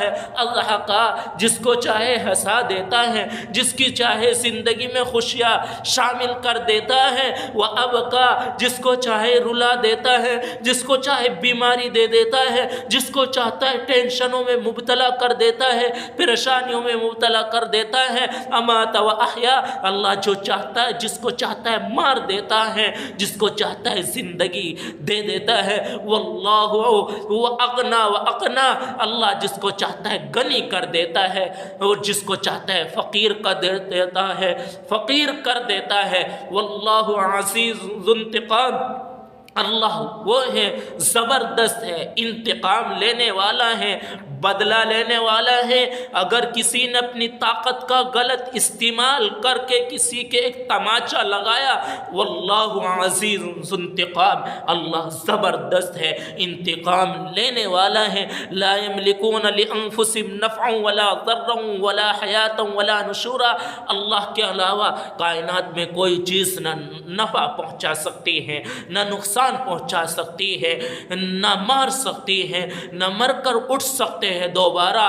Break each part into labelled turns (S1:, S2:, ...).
S1: ہے، اضحکا جس کو چاہے ہنسا دیتا ہے، جس کی چاہے زندگی میں خوشیاں شامل کر دیتا ہے، وابقا جس کو چاہے رلا دیتا ہے، جس کو چاہے بیماری دے دیتا ہے، جس کو چاہتا ہے ٹینشنوں میں مبتلا کر دیتا ہے، پریشانیوں میں مبتلا کر دیتا ہے، امات و احیا اللہ جو چاہتا ہے، جس کو چاہتا ہے مار دیتا ہے، جس کو چاہتا ہے زندگی دے دیتا ہے، واللہ اغنا و اقنا اللہ جس کو چاہتا ہے غنی کر دیتا ہے، اور جس کو چاہتا ہے فقیر کر دیتا ہے، فقیر کر دیتا ہے، واللہ عزیز ذو انتقام اللہ وہ ہے زبردست ہے، انتقام لینے والا ہے، بدلہ لینے والا ہے۔ اگر کسی نے اپنی طاقت کا غلط استعمال کر کے کسی کے ایک تماچا لگایا، واللہ عزیز ذو انتقام اللہ زبردست ہے، انتقام لینے والا ہے۔ لا یملکون لانفسهم نفعا ولا ضرا ولا حیاتا ولا نشورا اللہ کے علاوہ کائنات میں کوئی چیز نہ نفع پہنچا سکتی ہے، نہ نقصان پہنچا سکتی ہے، نہ مار سکتی ہے، نہ مر کر اٹھ سکتے ہیں دوبارہ۔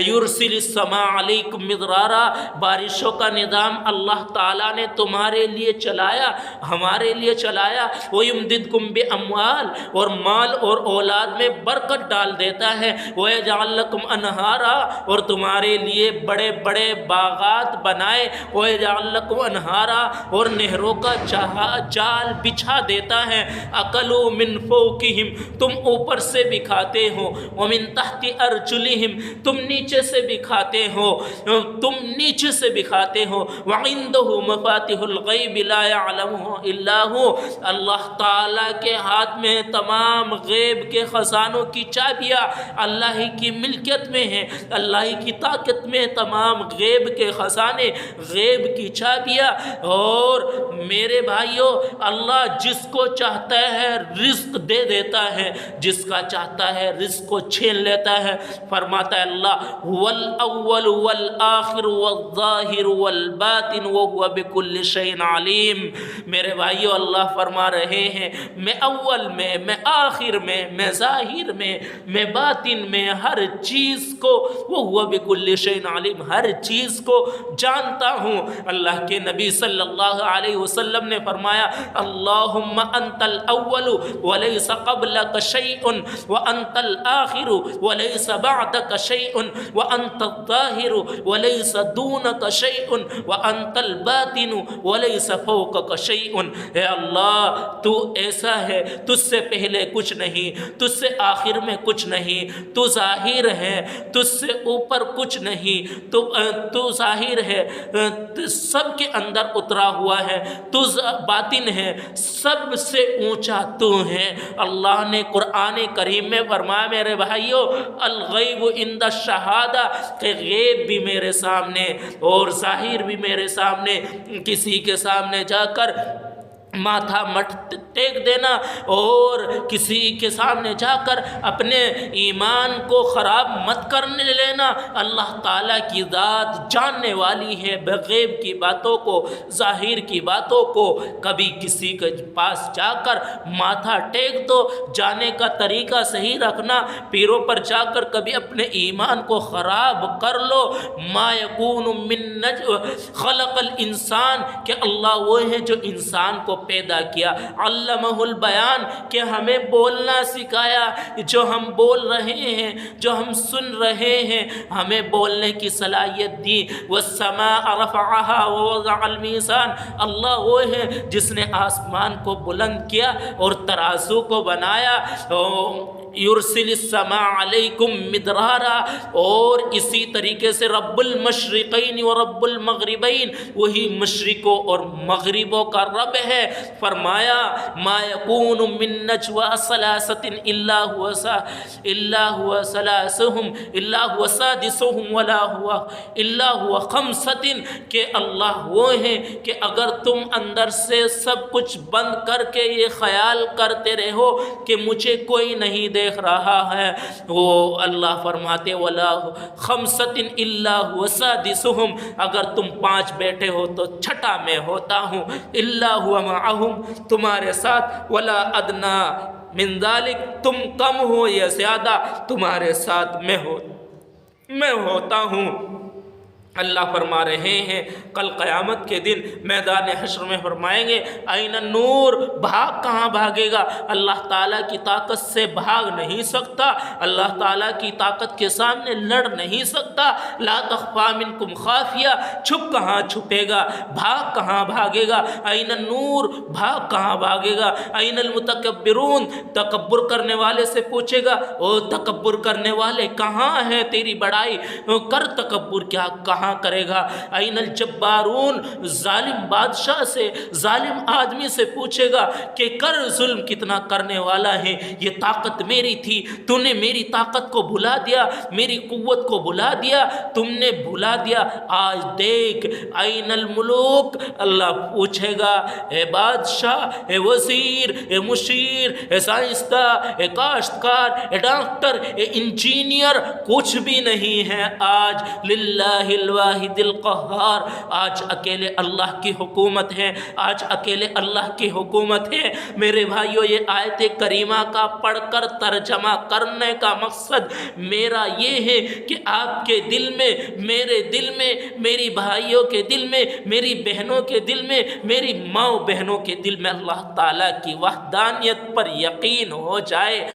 S1: یرسل السماء علیکم مدرارا بارشوں کا نظام اللہ تعالیٰ نے تمہارے لیے چلایا، ہمارے لیے چلایا۔ وَيُمْدِدْكُمْ بِأَمْوَالٍ اور مال اور اولاد میں برکت ڈال دیتا ہے۔ وَيَجْعَلْ لَكُمْ أَنْهَارًا اور تمہارے لیے بڑے بڑے باغات بنائے۔ وَيَجْعَلْ لَكُمْ أَنْهَارًا اور نہروں کا جال بچھا دیتا ہے۔ اکلوا من فوقہم تم اوپر سے بھی کھاتے ہو، ومن تحت ارجلہم تم نیچے سے بھی کھاتے ہو، تم نیچے سے بھی کھاتے ہو۔ وعندہ مفاتح الغیب لا یعلمها الا ہو اللہ تعالیٰ کے ہاتھ میں تمام غیب کے خزانوں کی چابیاں اللہ ہی کی ملکیت میں ہیں، اللہ ہی کی طاقت میں تمام غیب کے خزانے، غیب کی چابیاں۔ اور میرے بھائیوں اللہ جس کو چاہتا ہے رزق دے دیتا ہے، جس کا چاہتا ہے رزق کو چھین لیتا ہے۔ فرماتا ہے اللہ والاول والآخر والظاہر والباطن وهو بكل شيء علیم۔ میرے بھائیو اللہ فرما رہے ہیں میں اول میں، میں آخر میں ظاہر میں باطن میں ہر چیز کو وهو بكل شيء علیم ہر چیز کو جانتا ہوں۔ اللہ کے نبی صلی اللہ علیہ وسلم نے فرمایا اللہم انت الاول وليس قبلك شيء وانت الاخر وليس بعدك شيء وانت الظاهر وليس دونك شيء وانت الباطن وليس فوقك شيء۔ اے اللہ تو ایسا ہے، تجھ سے پہلے کچھ نہیں، تجھ سے آخر میں کچھ نہیں، تو ظاہر ہے، تجھ سے اوپر کچھ نہیں، تو ظاہر ہے، سب کے اندر اترا ہوا ہے، تو باطن ہے، سب سے اونچا تو ہے۔ اللہ نے قرآن کریم میں فرمایا میرے بھائیو الغیب عند الشہادہ کہ غیب بھی میرے سامنے اور ظاہر بھی میرے سامنے۔ کسی کے سامنے جا کر ماتھا مت ٹیک دینا اور کسی کے سامنے جا کر اپنے ایمان کو خراب مت کرنے لینا۔ اللہ تعالیٰ کی ذات جاننے والی ہے غیب کی باتوں کو، ظاہر کی باتوں کو۔ کبھی کسی کے پاس جا کر ماتھا ٹیک دو، جانے کا طریقہ صحیح رکھنا، پیروں پر جا کر کبھی اپنے ایمان کو خراب کر لو۔ ما یکون من نجو خلق الانسان کہ اللہ وہ ہے جو انسان کو پیدا کیا، علمہ البیان کہ ہمیں بولنا سکھایا، جو ہم بول رہے ہیں، جو ہم سن رہے ہیں، ہمیں بولنے کی صلاحیت دی۔ والسماء رفعها ووضع الميزان اللہ وہ ہے جس نے آسمان کو بلند کیا اور ترازو کو بنایا۔ یرسل السماء علیکم مدرارا اور اسی طریقے سے رب المشرقین و رب المغربین وہی مشرقوں اور مغربوں کا رب ہے۔ فرمایا ما یکون من نجوى ثلاثة الا هو سادسهم ولا هو الا هو خمسة کہ اللہ وہ ہے کہ اگر تم اندر سے سب کچھ بند کر کے یہ خیال کرتے رہو کہ مجھے کوئی نہیں دیکھ رہا ہے، وہ اللہ فرماتے ولا خمسۃ الا هو سادسهم اگر تم 5 بیٹھے ہو تو چھٹا میں ہوتا ہوں، الا هو معهم تمہارے ساتھ، ولا ادنا من ذالک، تم کم ہو یا زیادہ، تمہارے ساتھ میں ہوتا ہوں۔ اللہ فرما رہے ہیں کل قیامت کے دن میدان حشر میں فرمائیں گے این النور، بھاگ کہاں بھاگے گا؟ اللہ تعالیٰ کی طاقت سے بھاگ نہیں سکتا، اللہ تعالیٰ کی طاقت کے سامنے لڑ نہیں سکتا۔ لا تخفی منکم خافیہ، چھپ کہاں چھپے گا؟ بھاگ کہاں بھاگے گا؟ این النور، بھاگ کہاں بھاگے گا؟ این المتکبرون، تکبر کرنے والے سے پوچھے گا او تکبر کرنے والے کہاں ہے تیری بڑائی؟ کر تکبر، کیا کہاں کرے گا؟ این الجبارون، ظالم بادشاہ سے، ظالم آدمی سے پوچھے گا کہ کر ظلم کتنا کرنے والا ہے، یہ طاقت میری تھی، تو نے میری طاقت کو بھلا دیا، میری قوت کو بھلا دیا، تم نے بھلا دیا، آج دیکھ۔ این الملوک، اللہ پوچھے گا اے بادشاہ، اے وزیر، اے مشیر، اے سائنسداں، اے کاشتکار، اے ڈاکٹر، اے انجینئر، کچھ بھی نہیں ہے آج۔ للہ الواحد القہار، آج اکیلے اللہ کی حکومت ہے، آج اکیلے اللہ کی حکومت ہے۔ میرے بھائیو، یہ آیت کریمہ کا پڑھ کر ترجمہ کرنے کا مقصد میرا یہ ہے کہ آپ کے دل میں، میرے دل میں، میری بھائیوں کے دل میں، میری بہنوں کے دل میں، میری ماں بہنوں کے دل میں اللہ تعالیٰ کی وحدانیت پر یقین ہو جائے۔